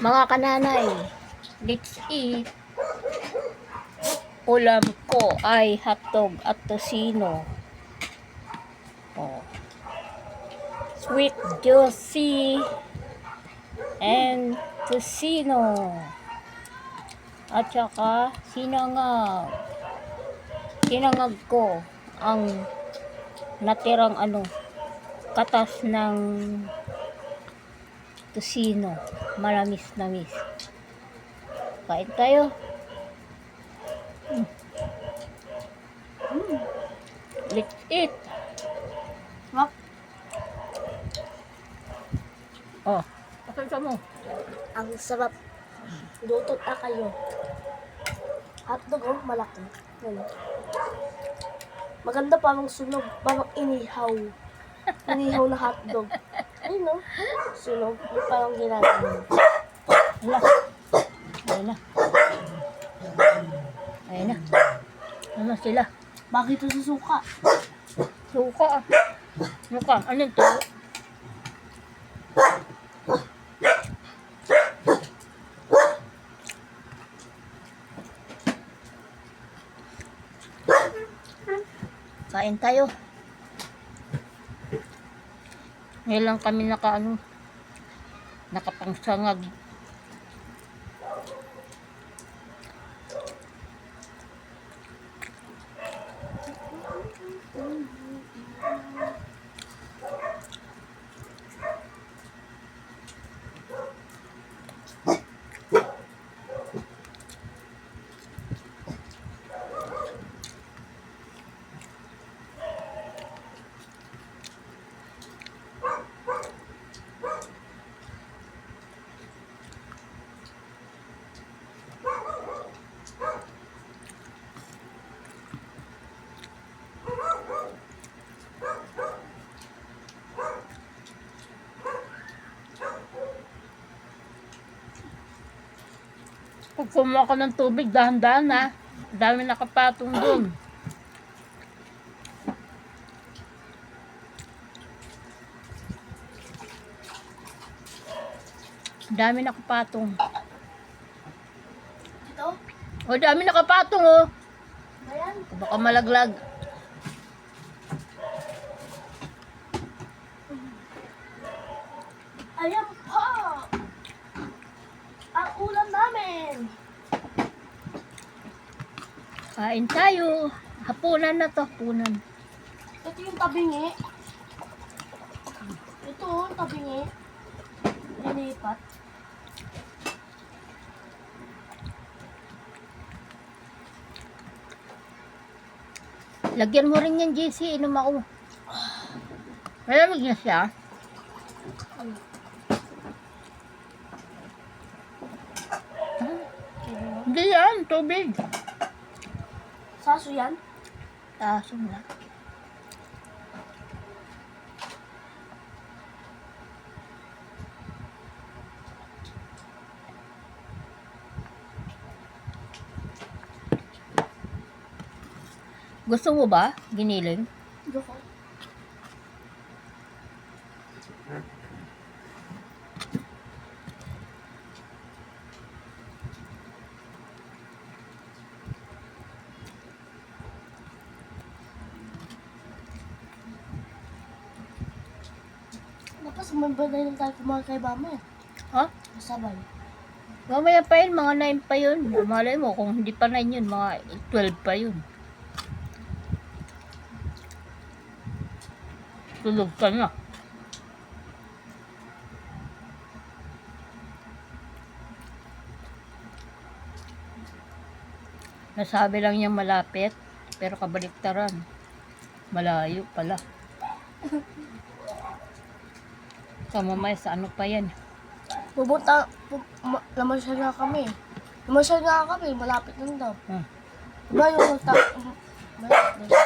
Mga kananay, let's eat. Ulam ko ay hotdog at tocino. Oh. Sweet juicy and tocino. At saka sinangag. Sinangag ko ang natirang katas ng tocino. Manamis-namis. Kain tayo. Let's eat. Wak. Oh, pasensya mo. Ang sarap. Lutot na kayo. Hotdog oh, malaki. Yan. Maganda parang sunog, parang inihaw. Inihaw na hotdog. Ayun no? Sunog. Yung parang ginagawa. Hala. Ayun na. Ayun na. Ano sila? Bakit ito susuka? Suka. Suka. Ano ito? Kain tayo. Ngayon lang kami nakapangsangag. Pag kumuha ka ng tubig, dahan-dahan ha. Dami nakapatong dun. Dami nakapatong. Ito? O, dami nakapatong oh. Ayan. Baka malaglag. Ayan po! Ang ulam namin! Kain tayo. Hapunan na to, hapunan. Ito yung tabingi. Ito oh, tabingi. Linipat. Lagyan mo rin yan, JC. Inom ako. Malamig na siya. Hindi yan, tubig. Saso yan? Taso na. Gusto mo ba? Giniling? Gusto. Tapos mabagay lang tayo kumain kay mama eh. Ha? Sabay. Mamaya pa yun, mga 9 pa yun. Malay mo, kung hindi pa 9 yun, mga 12 pa yun. Tulog ka na. Nasabi lang niya malapit, pero kabaliktaran. Malayo pala. So, mamaya sa ano pa yan? Namasyal nga kami. Namasyal nga kami, malapit lang daw. Hmm. Diba yung malapit lang.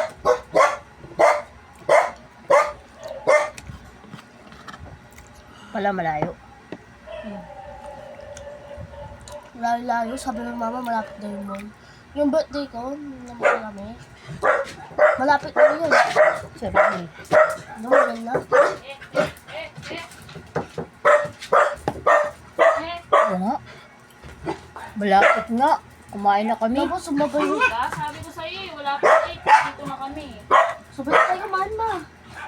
Pala malayo. Layo-layo, sabi ng mama, malapit na yung mall. Yung birthday ko, naman kami. Malapit na yun. Sarap eh. Naman na. Oo nga. Malapit nga. Kumain na kami. Tapos sumabay yun. Diba? Sabi ko sa'yo eh, wala pa 8. Dito na kami. Sabay tayo kumain ma.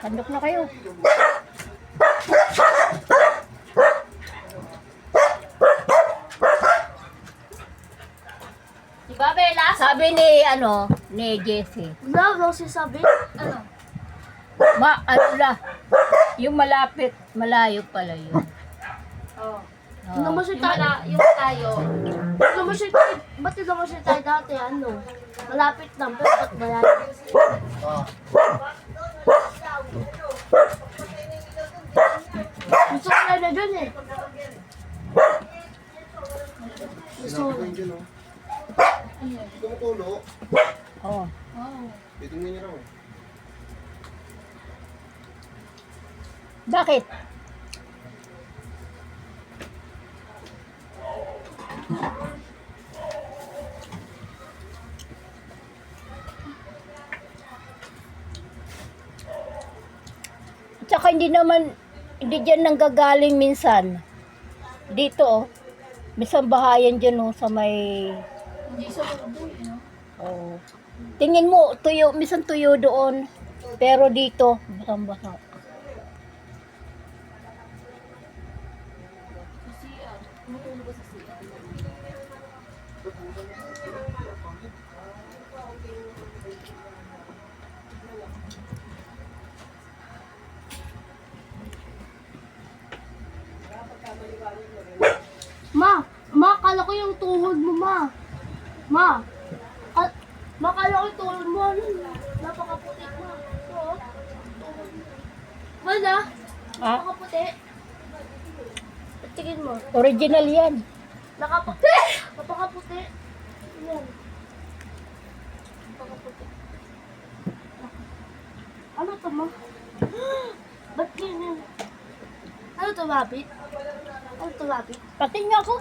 Tandok na kayo. Diba, Bella? Sabi ni Jessie. Wala, wala sabi. Ano? Ano la? Yung malapit, malayo pala yun. Oh. Hindi naman siya tayo. Yung tayo. Hindi naman siya tayo. Ba't hindi naman siya tayo dati? Ano? Malapit lang. Pero ba't malayo? Gusto ko na dyan eh. Gusto ko na. Tumutulo. Oh. Oh. Titingnan niyo raw eh. Bakit? Tsaka hindi dyan nanggagaling minsan. Dito, oh. Minsan bahayan dyan, oh, sa may... Hindi sa mundo, no? Oh. Tingin mo, tuyo, minsan tuyo doon. Pero dito, basang-basa. Sa CR. Tumutulog ba sa CR? Ma, kala ko yung tuhod mo, ma. Ma, kala ko yung tuhod mo. Ano? Napakaputi, ma. Oo. Tuhod mo. Wala. Ah, Napakaputi. Tingin mo. original yan. Nakaputi. Napakaputi. Yan. Napakaputi. Ano to, ma? Ba't ganyan? Ano to, Mabit? Ano to, Mabit? Pati nga ako.